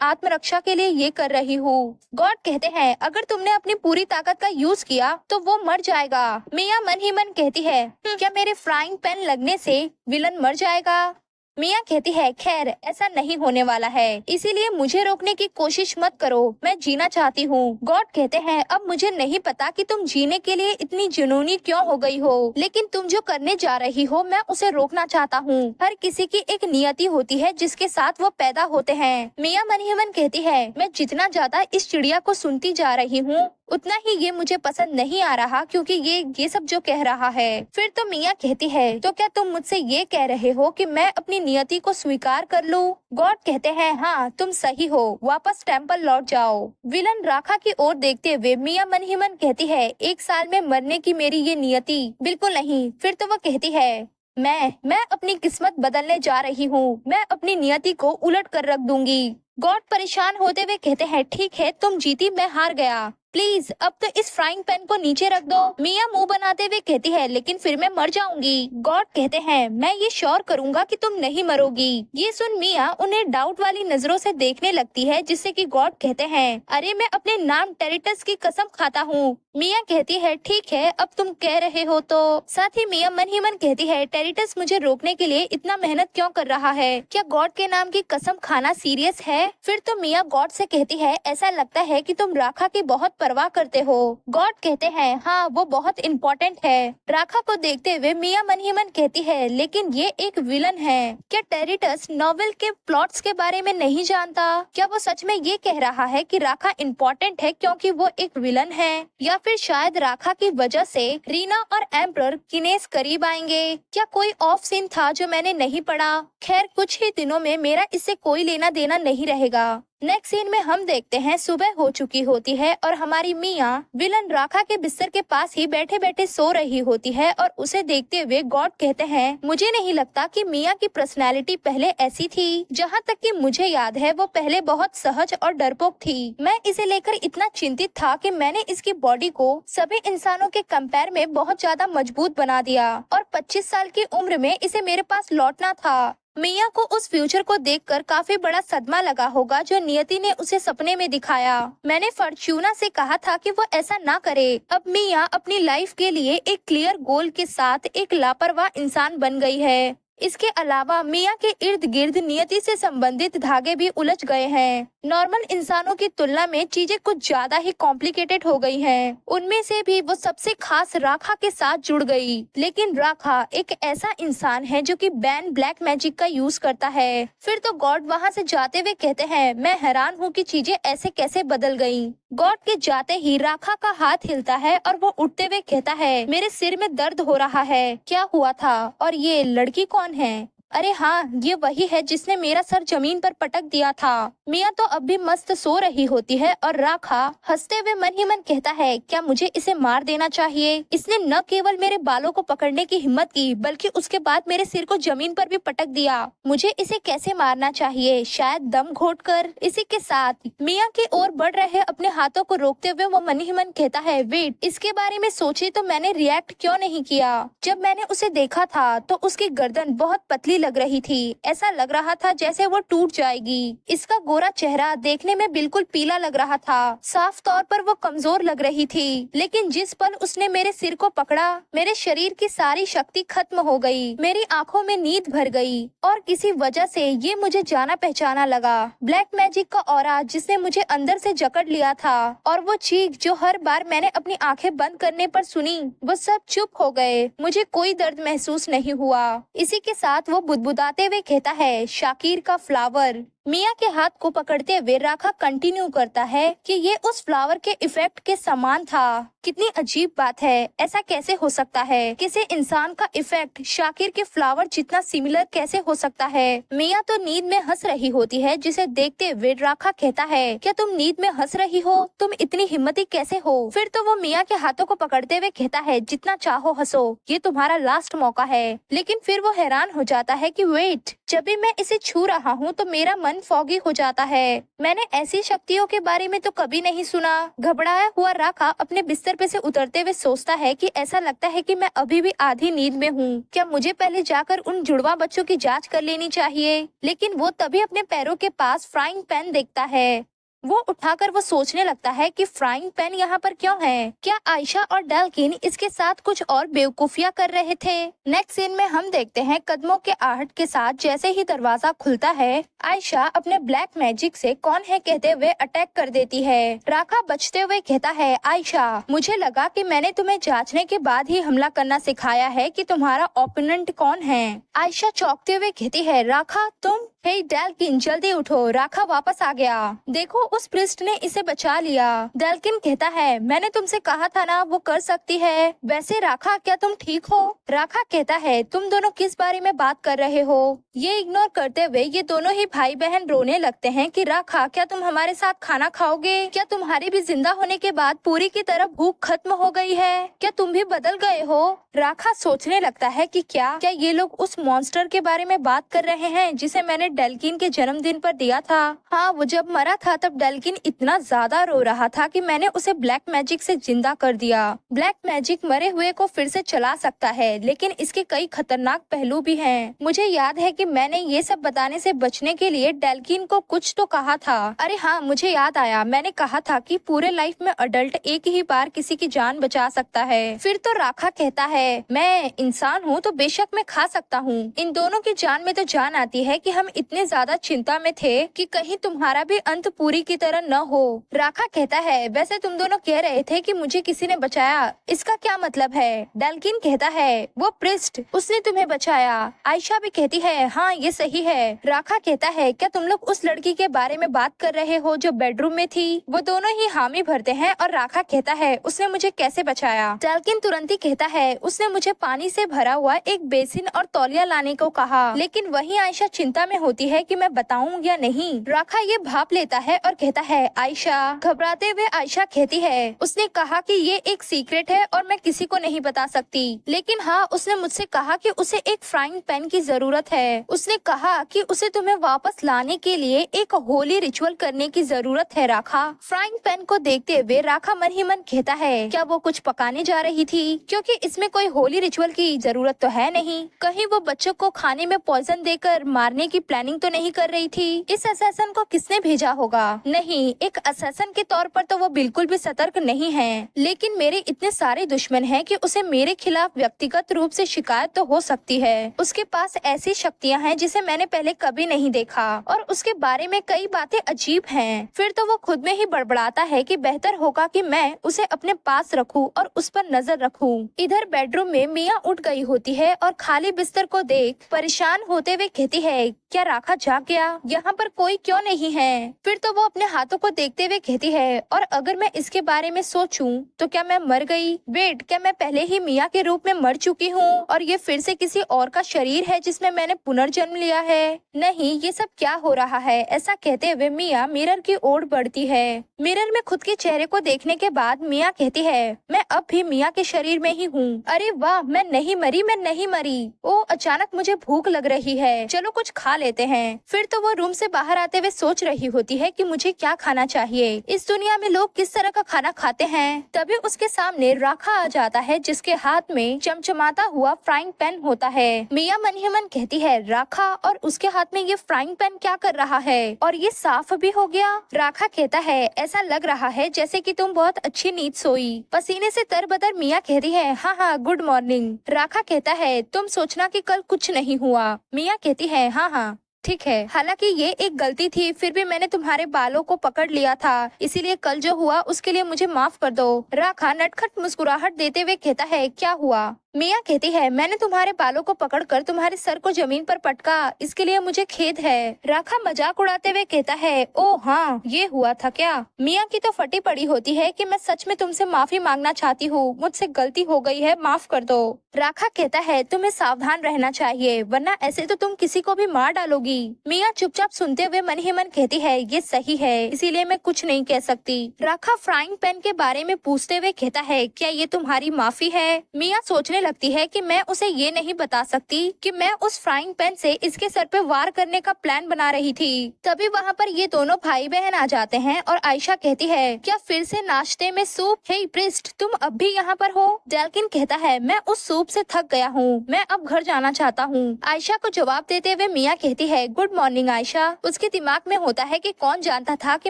आत्मरक्षा के लिए ये कर रही हूँ। गॉड कहते हैं, अगर तुमने अपनी पूरी ताकत का यूज किया तो वो मर जाएगा। मिया मन ही मन कहती है, क्या मेरे फ्राइंग पैन लगने से विलन मर जाएगा? मिया कहती है, खैर ऐसा नहीं होने वाला है, इसीलिए मुझे रोकने की कोशिश मत करो, मैं जीना चाहती हूँ। गॉड कहते हैं, अब मुझे नहीं पता कि तुम जीने के लिए इतनी जुनूनी क्यों हो गई हो, लेकिन तुम जो करने जा रही हो मैं उसे रोकना चाहता हूँ। हर किसी की एक नियति होती है जिसके साथ वो पैदा होते हैं। मिया मन ही मन कहती है, मैं जितना ज्यादा इस चिड़िया को सुनती जा रही हूँ उतना ही ये मुझे पसंद नहीं आ रहा, क्योंकि ये सब जो कह रहा है। फिर तो मिया कहती है, तो क्या तुम मुझसे ये कह रहे हो कि मैं अपनी नियति को स्वीकार कर लूं? गॉड कहते हैं, हाँ तुम सही हो, वापस टेम्पल लौट जाओ। विलन राखा की ओर देखते हुए मिया मन ही मन कहती है, 1 साल में मरने की मेरी ये नियति बिल्कुल नहीं। फिर तो वो कहती है, मैं अपनी किस्मत बदलने जा रही हूँ, मैं अपनी नियति को उलट कर रख दूंगी। गॉड परेशान होते हुए कहते हैं, ठीक है, तुम जीती, मैं हार गया, प्लीज अब तो इस फ्राइंग पैन को नीचे रख दो। मिया मुंह बनाते हुए कहती है, लेकिन फिर मैं मर जाऊंगी। गॉड कहते हैं, मैं ये श्योर करूंगा कि तुम नहीं मरोगी। ये सुन मिया उन्हें डाउट वाली नजरों से देखने लगती है, जिससे कि गॉड कहते हैं, अरे मैं अपने नाम टेरिटस की कसम खाता हूँ। मिया कहती है, ठीक है, अब तुम कह रहे हो तो। साथ ही मिया मन ही मन कहती है, टेरिटस मुझे रोकने के लिए इतना मेहनत क्यों कर रहा है? क्या गॉड के नाम की कसम खाना सीरियस है? फिर तो मिया गॉड से कहती है, ऐसा लगता है कि तुम राखा की बहुत परवाह करते हो। गॉड कहते हैं, हाँ वो बहुत इम्पोर्टेंट है। राखा को देखते हुए मिया मन ही मन कहती है, लेकिन ये एक विलन है। क्या टेरिटस नॉवेल के प्लॉट्स के बारे में नहीं जानता? क्या वो सच में ये कह रहा है कि राखा इम्पोर्टेंट है क्योंकि वो एक विलन है? या फिर शायद राखा की वजह से रीना और एम्परर किनेस करीब आएंगे? क्या कोई ऑफ सीन था जो मैंने नहीं पढ़ा? खैर, कुछ ही दिनों में मेरा इससे कोई लेना देना नहीं रहेगा। नेक्स्ट सीन में हम देखते हैं सुबह हो चुकी होती है और हमारी मिया विलन राखा के बिस्तर के पास ही बैठे बैठे सो रही होती है और उसे देखते हुए गॉड कहते हैं, मुझे नहीं लगता कि मिया की पर्सनैलिटी पहले ऐसी थी। जहाँ तक कि मुझे याद है वो पहले बहुत सहज और डरपोक थी। मैं इसे लेकर इतना चिंतित था कि मैंने इसकी बॉडी को सभी इंसानों के कंपेयर में बहुत ज्यादा मजबूत बना दिया और 25 साल की उम्र में इसे मेरे पास लौटना था। मिया को उस फ्यूचर को देखकर काफी बड़ा सदमा लगा होगा जो नियति ने उसे सपने में दिखाया। मैंने फॉर्च्यूना से कहा था कि वो ऐसा ना करे। अब मिया अपनी लाइफ के लिए एक क्लियर गोल के साथ एक लापरवाह इंसान बन गई है। इसके अलावा मिया के इर्द गिर्द नियति से संबंधित धागे भी उलझ गए हैं। नॉर्मल इंसानों की तुलना में चीजें कुछ ज्यादा ही कॉम्प्लिकेटेड हो गई हैं। उनमें से भी वो सबसे खास राखा के साथ जुड़ गई। लेकिन राखा एक ऐसा इंसान है जो कि बैन ब्लैक मैजिक का यूज करता है। फिर तो गॉड वहाँ से जाते हुए कहते हैं, मैं हैरान हूँ कि चीजें ऐसे कैसे बदल गयी। गॉड के जाते ही राखा का हाथ हिलता है और वो उठते हुए कहता है, मेरे सिर में दर्द हो रहा है, क्या हुआ था और ये लड़की कौन है? अरे हाँ, ये वही है जिसने मेरा सर जमीन पर पटक दिया था। मिया तो अब भी मस्त सो रही होती है और राखा हंसते हुए मन ही मन कहता है, क्या मुझे इसे मार देना चाहिए? इसने न केवल मेरे बालों को पकड़ने की हिम्मत की बल्कि उसके बाद मेरे सिर को जमीन पर भी पटक दिया। मुझे इसे कैसे मारना चाहिए? शायद दम घोटकर। इसी के साथ मिया की ओर बढ़ रहे अपने हाथों को रोकते हुए वो मन ही मन कहता है, वेट, इसके बारे में सोचे तो मैंने रिएक्ट क्यों नहीं किया? जब मैंने उसे देखा था तो उसकी गर्दन बहुत पतली लग रही थी। ऐसा लग रहा था जैसे वो टूट जाएगी। इसका गोरा चेहरा देखने में बिल्कुल पीला लग रहा था। साफ तौर पर वो कमजोर लग रही थी। लेकिन जिस पल उसने मेरे सिर को पकड़ा, मेरे शरीर की सारी शक्ति खत्म हो गई। मेरी आंखों में नींद भर गई और किसी वजह से ये मुझे जाना पहचाना लगा। ब्लैक मैजिक का ऑरा जिसने मुझे अंदर से जकड़ लिया था और वो चीख जो हर बार मैंने अपनी आंखें बंद करने पर सुनी, वो सब चुप हो गए। मुझे कोई दर्द महसूस नहीं हुआ। इसी के साथ वो बुदबुदाते हुए कहता है, शाकिर का फ्लावर। मिया के हाथ को पकड़ते हुए राखा कंटिन्यू करता है कि ये उस फ्लावर के इफेक्ट के समान था। कितनी अजीब बात है, ऐसा कैसे हो सकता है? किसी इंसान का इफेक्ट शाकिर के फ्लावर जितना सिमिलर कैसे हो सकता है? मिया तो नींद में हंस रही होती है, जिसे देखते हुए राखा कहता है, क्या तुम नींद में हंस रही हो? तुम इतनी हिम्मती कैसे हो? फिर तो वो मिया के हाथों को पकड़ते हुए कहता है, जितना चाहो हंसो, ये तुम्हारा लास्ट मौका है। लेकिन फिर वो हैरान हो जाता है कि वेट, जब भी मैं इसे छू रहा हूँ तो मेरा मन फॉगी हो जाता है। मैंने ऐसी शक्तियों के बारे में तो कभी नहीं सुना। घबराया हुआ राखा अपने बिस्तर पे से उतरते हुए सोचता है कि ऐसा लगता है कि मैं अभी भी आधी नींद में हूँ। क्या मुझे पहले जाकर उन जुड़वा बच्चों की जांच कर लेनी चाहिए? लेकिन वो तभी अपने पैरों के पास फ्राइंग पैन देखता है। वो उठाकर वो सोचने लगता है कि फ्राइंग पैन यहाँ पर क्यों है? क्या आयशा और डेल्किन इसके साथ कुछ और बेवकूफियां कर रहे थे? नेक्स्ट सीन में हम देखते हैं कदमों के आहट के साथ जैसे ही दरवाजा खुलता है, आयशा अपने ब्लैक मैजिक से कौन है कहते हुए अटैक कर देती है। राखा बचते हुए कहता है, आयशा, मुझे लगा कि मैंने तुम्हें जांचने के बाद ही हमला करना सिखाया है कि तुम्हारा ओपोनेंट कौन है। आयशा चौंकते हुए कहती है, राखा तुम? हे डेल्किन, जल्दी उठो, राखा वापस आ गया। देखो, उस प्रिस्ट ने इसे बचा लिया। डेल्किन कहता है, मैंने तुमसे कहा था ना वो कर सकती है। वैसे राखा, क्या तुम ठीक हो? राखा कहता है, तुम दोनों किस बारे में बात कर रहे हो? ये इग्नोर करते हुए ये दोनों ही भाई बहन रोने लगते हैं कि राखा, क्या तुम हमारे साथ खाना खाओगे? क्या तुम्हारे भी जिंदा होने के बाद पूरी की तरह भूख खत्म हो गई है? क्या तुम भी बदल गए हो? राखा सोचने लगता है कि क्या ये लोग उस मॉन्स्टर के बारे में बात कर रहे हैं जिसे मैंने डेल्किन के जन्मदिन पर दिया था। हाँ, वो जब मरा था तब डेल्किन इतना ज्यादा रो रहा था कि मैंने उसे ब्लैक मैजिक से जिंदा कर दिया। ब्लैक मैजिक मरे हुए को फिर से चला सकता है, लेकिन इसके कई खतरनाक पहलू भी हैं। मुझे याद है कि मैंने ये सब बताने से बचने के लिए डेल्किन को कुछ तो कहा था। अरे हाँ, मुझे याद आया, मैंने कहा था कि पूरे लाइफ में अडल्ट एक ही बार किसी की जान बचा सकता है। फिर तो राखा कहता है, मैं इंसान हूँ तो बेशक मैं खा सकता हूँ। इन दोनों की जान में तो जान आती है कि हम इतने ज्यादा चिंता में थे कि कहीं तुम्हारा भी अंत पूरी की तरह न हो। राखा कहता है, वैसे तुम दोनों कह रहे थे कि मुझे किसी ने बचाया, इसका क्या मतलब है? डेल्किन कहता है, वो प्रिस्ट, उसने तुम्हें बचाया। आयशा भी कहती है, हाँ ये सही है। राखा कहता है, क्या तुम लोग उस लड़की के बारे में बात कर रहे हो जो बेडरूम में थी? वो दोनों ही हामी भरते हैं और राखा कहता है, उसने मुझे कैसे बचाया? डेल्किन तुरंत ही कहता है, उसने मुझे पानी से भरा हुआ एक बेसिन और तौलिया लाने को कहा। लेकिन वही आयशा चिंता में होती है कि मैं बताऊं या नहीं। राखा ये भाप लेता है और कहता है, आयशा। घबराते हुए आयशा कहती है, उसने कहा कि ये एक सीक्रेट है और मैं किसी को नहीं बता सकती। लेकिन हाँ, उसने मुझसे कहा कि उसे एक फ्राइंग पैन की जरूरत है। उसने कहा कि उसे तुम्हें वापस लाने के लिए एक होली रिचुअल करने की जरूरत है। राखा फ्राइंग पैन को देखते हुए राखा मन ही मन कहता है, क्या वो कुछ पकाने जा रही थी? क्योंकि इसमें कोई होली रिचुअल की जरूरत तो है नहीं। कहीं वो बच्चों को खाने में पॉइजन देकर मारने की प्लानिंग तो नहीं कर रही थी? इस असैसन को किसने भेजा होगा? नहीं, एक असैसन के तौर पर तो वो बिल्कुल भी सतर्क नहीं है। लेकिन मेरे इतने सारे दुश्मन हैं कि उसे मेरे खिलाफ व्यक्तिगत रूप से शिकायत तो हो सकती है। उसके पास ऐसी शक्तियां हैं जिसे मैंने पहले कभी नहीं देखा। देखा और उसके बारे में कई बातें अजीब हैं। फिर तो वो खुद में ही बड़बड़ाता है कि बेहतर होगा कि मैं उसे अपने पास रखूं और उस पर नजर रखूं। इधर बेडरूम में मिया उठ गई होती है और खाली बिस्तर को देख परेशान होते हुए कहती है, क्या राखा जाग गया? यहाँ पर कोई क्यों नहीं है? फिर तो वो अपने हाथों को देखते हुए कहती है, और अगर मैं इसके बारे में सोचूं तो क्या मैं मर गई? वेट, क्या मैं पहले ही मिया के रूप में मर चुकी हूँ और ये फिर से किसी और का शरीर है जिसमें मैंने पुनर्जन्म लिया है? नहीं, ये सब क्या हो रहा है? ऐसा कहते हुए मिया मिरर की ओर बढ़ती है। मिरर में खुद के चेहरे को देखने के बाद मिया कहती है, मैं अब भी मिया के शरीर में ही हूँ। अरे वाह, मैं नहीं मरी, मैं नहीं मरी। ओ, अचानक मुझे भूख लग रही है, चलो कुछ खा लेते हैं। फिर तो वो रूम से बाहर आते हुए सोच रही होती है कि मुझे क्या खाना चाहिए, इस दुनिया में लोग किस तरह का खाना खाते हैं। तभी उसके सामने राखा आ जाता है जिसके हाथ में चमचमाता हुआ फ्राइंग पैन होता है। मिया मन ही मन कहती है, राखा, और उसके हाथ में ये फ्राइंग पैन क्या कर रहा है? और ये साफ भी हो गया। राखा कहता है, ऐसा लग रहा है जैसे कि तुम बहुत अच्छी नींद सोई। पसीने से तरबतर मिया कहती है, हाँ हाँ, गुड मॉर्निंग। राखा कहता है, तुम सोचना कि कल कुछ नहीं हुआ। मिया कहती है, हाँ हाँ ठीक है, हालांकि ये एक गलती थी, फिर भी मैंने तुम्हारे बालों को पकड़ लिया था, इसीलिए कल जो हुआ उसके लिए मुझे माफ कर दो। राखा नटखट मुस्कुराहट देते हुए कहता है, क्या हुआ? मिया कहती है, मैंने तुम्हारे बालों को पकड़कर तुम्हारे सर को जमीन पर पटका, इसके लिए मुझे खेद है। राखा मजाक उड़ाते हुए कहता है, ओ हाँ, ये हुआ था क्या? मिया की तो फटी पड़ी होती है कि मैं सच में तुमसे माफी मांगना चाहती हूँ, मुझसे गलती हो गई है, माफ कर दो। राखा कहता है, तुम्हें सावधान रहना चाहिए, वरना ऐसे तो तुम किसी को भी मार डालोगी। मिया चुपचाप सुनते हुए मन ही मन कहती है, ये सही है, इसीलिए मैं कुछ नहीं कह सकती। राखा फ्राइंग पैन के बारे में पूछते हुए कहता है, क्या ये तुम्हारी माफी है? मिया सोचने लगती है कि मैं उसे ये नहीं बता सकती कि मैं उस फ्राइंग पैन से इसके सर पे वार करने का प्लान बना रही थी। तभी वहाँ पर ये दोनों भाई बहन आ जाते हैं और आयशा कहती है, क्या फिर से नाश्ते में सूप? हे प्रिस्ट, तुम अब भी यहाँ पर हो? डेल्किन कहता है, मैं उस सूप से थक गया हूँ, मैं अब घर जाना चाहता हूँ। आयशा को जवाब देते हुए मिया कहती है, गुड मॉर्निंग आयशा। उसके दिमाग में होता है कि कौन जानता था कि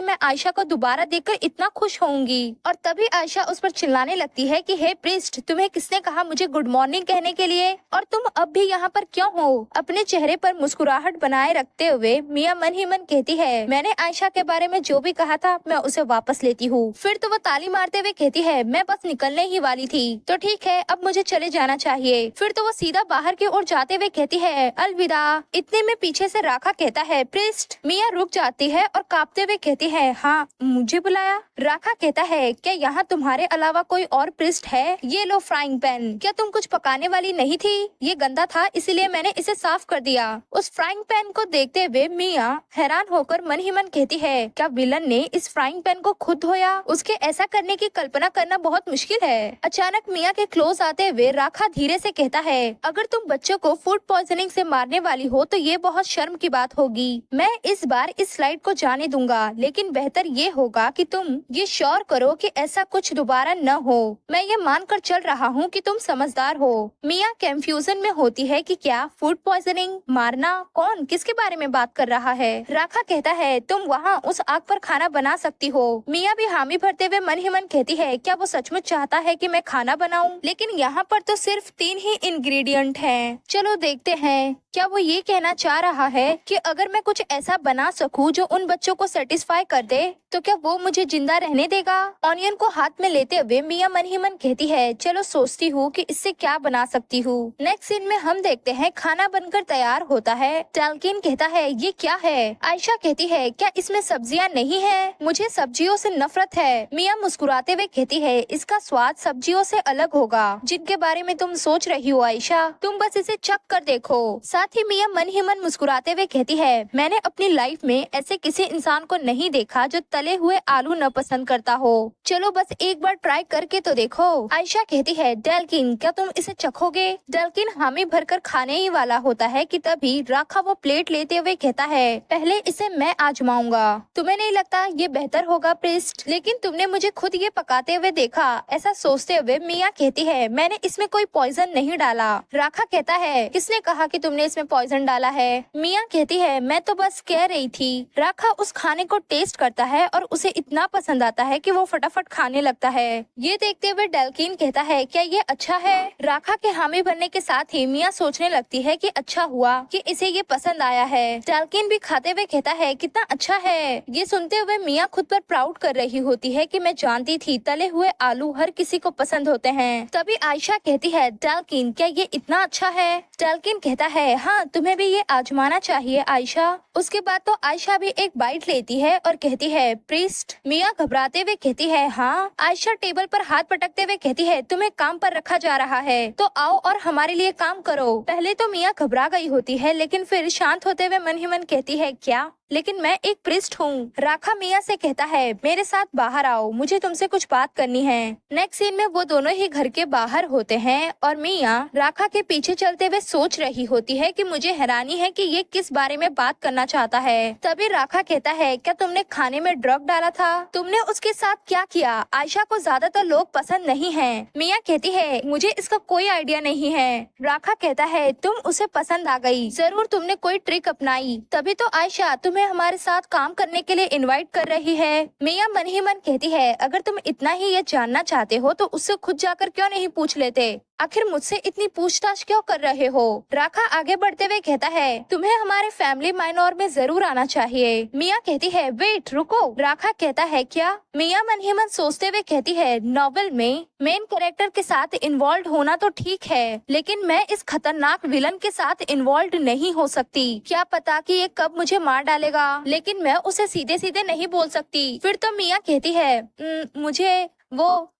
मैं आयशा को दोबारा देखकर इतना खुश होऊंगी। और तभी आयशा उस पर चिल्लाने लगती है कि हे प्रिस्ट, तुम्हें किसने कहा मुझे गुड मॉर्निंग कहने के लिए, और तुम अब भी यहाँ पर क्यों हो? अपने चेहरे पर मुस्कुराहट बनाए रखते हुए मिया मन ही मन कहती है, मैंने आयशा के बारे में जो भी कहा था मैं उसे वापस लेती हूँ। फिर तो वो ताली मारते हुए कहती है, मैं बस निकलने ही वाली थी, तो ठीक है, अब मुझे चले जाना चाहिए। फिर तो वो सीधा बाहर की ओर जाते हुए कहती है, अलविदा। इतने में पीछे से राखा कहता है, प्रिस्ट। मिया रुक जाती है और कांपते हुए कहती है, हाँ, मुझे बुलाया? राखा कहता है, क्या यहाँ तुम्हारे अलावा कोई और प्रिस्ट है? ये लो फ्राइंग पैन, क्या तुम कुछ पकाने वाली नहीं थी? ये गंदा था, इसीलिए मैंने इसे साफ कर दिया। उस फ्राइंग पैन को देखते हुए मिया हैरान होकर मन ही मन कहती है, क्या विलन ने इस फ्राइंग पैन को खुद धोया? उसके ऐसा करने की कल्पना करना बहुत मुश्किल है। अचानक मिया के क्लोज आते हुए राखा धीरे से कहता है, अगर तुम बच्चों को फूड पॉइजनिंग से मारने वाली हो तो ये बहुत शर्म की बात होगी। मैं इस बार इस स्लाइड को जाने दूंगा, लेकिन बेहतर ये होगा कि तुम ये श्योर करो कि ऐसा कुछ दोबारा न हो। मैं ये मानकर चल रहा हूँ कि तुम समझदार हो। मिया कंफ्यूजन में होती है कि क्या फूड पॉइजनिंग, मारना, कौन किसके बारे में बात कर रहा है? राखा कहता है, तुम वहाँ उस आग पर खाना बना सकती हो। मिया भी हामी भरते हुए मन ही मन कहती है, क्या वो सचमुच चाहता है कि मैं खाना बनाऊं? लेकिन यहाँ पर तो सिर्फ 3 ही इंग्रेडिएंट हैं। चलो देखते हैं, क्या वो ये कहना चाह रहा है कि अगर मैं कुछ ऐसा बना सकूं जो उन बच्चों को सेटिस्फाई कर दे तो क्या वो मुझे जिंदा रहने देगा? ऑनियन को हाथ में लेते हुए मिया मन ही मन कहती है, चलो सोचती हूँ कि इससे क्या बना सकती हूँ। नेक्स्ट सीन में हम देखते हैं खाना बनकर तैयार होता है। डेल्किन कहता है, ये क्या है? आयशा कहती है, क्या इसमें सब्जियाँ नहीं है? मुझे सब्जियों से नफरत है। मिया मुस्कुराते हुए कहती है, इसका स्वाद सब्जियों से अलग होगा जिनके बारे में तुम सोच रही हो आयशा, तुम बस इसे चख कर देखो। साथ ही मिया मन ही मन मुस्कुराते हुए कहती है, मैंने अपनी लाइफ में ऐसे किसी इंसान को नहीं देखा जो तले हुए आलू न पसंद करता हो। चलो बस एक बार ट्राई करके तो देखो। आयशा कहती है, डेल्किन, क्या तुम इसे चखोगे? डेल्किन हामी भरकर खाने ही वाला होता है कि तभी राखा वो प्लेट लेते हुए कहता है, पहले इसे मैं आजमाऊंगा। तुम्हें नहीं लगता ये बेहतर होगा प्रिस्ट? लेकिन तुमने मुझे खुद ये पकाते हुए देखा। ऐसा सोचते हुए मिया कहती है, मैंने इसमें कोई पॉइजन नहीं डाला। राखा कहता है, किसने कहा कि तुमने इसमें पॉइजन डाला है? मिया कहती है, मैं तो बस कह रही थी। राखा उस खाने को टेस्ट करता है और उसे इतना पसंद आता है कि वो फटाफट खाने लगता है। ये देखते हुए डेल्किन कहता है, क्या ये अच्छा है? राखा के हामी बनने के साथ ही मिया सोचने लगती है कि अच्छा हुआ कि इसे ये पसंद आया है। टाल्किन भी खाते हुए कहता है कितना अच्छा है। ये सुनते हुए मिया खुद पर प्राउड कर रही होती है कि मैं जानती थी तले हुए आलू हर किसी को पसंद होते हैं। तभी आयशा कहती है टाल्किन क्या ये इतना अच्छा है? टाल्किन कहता है हाँ तुम्हें भी ये आजमाना चाहिए आयशा। उसके बाद तो आयशा भी एक बाइट लेती है और कहती है प्रीस्ट। मिया घबराते हुए कहती है हाँ। आयशा टेबल पर हाथ पटकते हुए कहती है तुम्हें काम पर रखा जा रहा है तो आओ और हमारे लिए काम करो। पहले तो मिया घबरा गई होती है लेकिन फिर शांत होते हुए मन ही मन कहती है क्या, लेकिन मैं एक प्रिस्ट हूँ। राखा मिया से कहता है मेरे साथ बाहर आओ, मुझे तुमसे कुछ बात करनी है। नेक्स्ट सीन में वो दोनों ही घर के बाहर होते हैं और मिया राखा के पीछे चलते हुए सोच रही होती है कि मुझे हैरानी है कि ये किस बारे में बात करना चाहता है। तभी राखा कहता है क्या तुमने खाने में ड्रग डाला था? तुमने उसके साथ क्या किया? आयशा को ज्यादातर लोग पसंद नहीं है। मिया कहती है मुझे इसका कोई आइडिया नहीं है। राखा कहता है तुम उसे पसंद आ गई, जरूर तुमने कोई ट्रिक अपनाई, तभी तो आयशा तुम्हें हमारे साथ काम करने के लिए इनवाइट कर रही है। मिया मन ही मन कहती है अगर तुम इतना ही ये जानना चाहते हो तो उससे खुद जाकर क्यों नहीं पूछ लेते? आखिर मुझसे इतनी पूछताछ क्यों कर रहे हो? राखा आगे बढ़ते हुए कहता है तुम्हें हमारे फैमिली माइनोर में जरूर आना चाहिए। मिया कहती है वेट रुको। राखा कहता है क्या? मिया मन ही मन सोचते हुए कहती है नॉवेल में मेन कैरेक्टर के साथ इन्वॉल्व होना तो ठीक है, लेकिन मैं इस खतरनाक विलन के साथ इन्वॉल्व नहीं हो सकती। क्या पता कि ये कब मुझे मार डालेगा, लेकिन मैं उसे सीधे सीधे नहीं बोल सकती। फिर तो मिया कहती है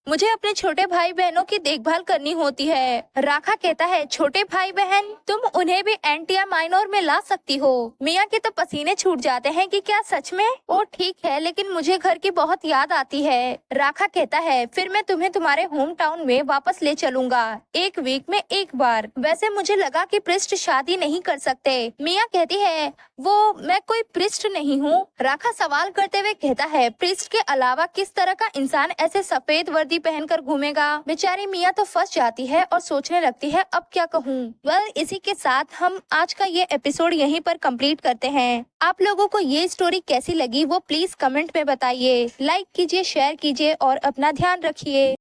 मुझे अपने छोटे भाई बहनों की देखभाल करनी होती है। राखा कहता है छोटे भाई बहन, तुम उन्हें भी एंटिया माइनोर में ला सकती हो। मिया के तो पसीने छूट जाते हैं कि क्या सच में? ओ ठीक है, लेकिन मुझे घर की बहुत याद आती है। राखा कहता है फिर मैं तुम्हें तुम्हारे होम टाउन में वापस ले चलूंगा, 1 वीक में 1 बार। वैसे मुझे लगा कि प्रिस्ट शादी नहीं कर सकते। मिया कहती है मैं कोई प्रिस्ट नहीं हूँ। राखा सवाल करते हुए कहता है प्रिस्ट के अलावा किस तरह का इंसान ऐसे सफेद वर्दी पहनकर घूमेगा? बेचारी मिया तो फंस जाती है और सोचने लगती है अब क्या कहूँ। इसी के साथ हम आज का ये एपिसोड यहीं पर कंप्लीट करते हैं। आप लोगों को ये स्टोरी कैसी लगी वो प्लीज कमेंट में बताइए। लाइक कीजिए, शेयर कीजिए और अपना ध्यान रखिए।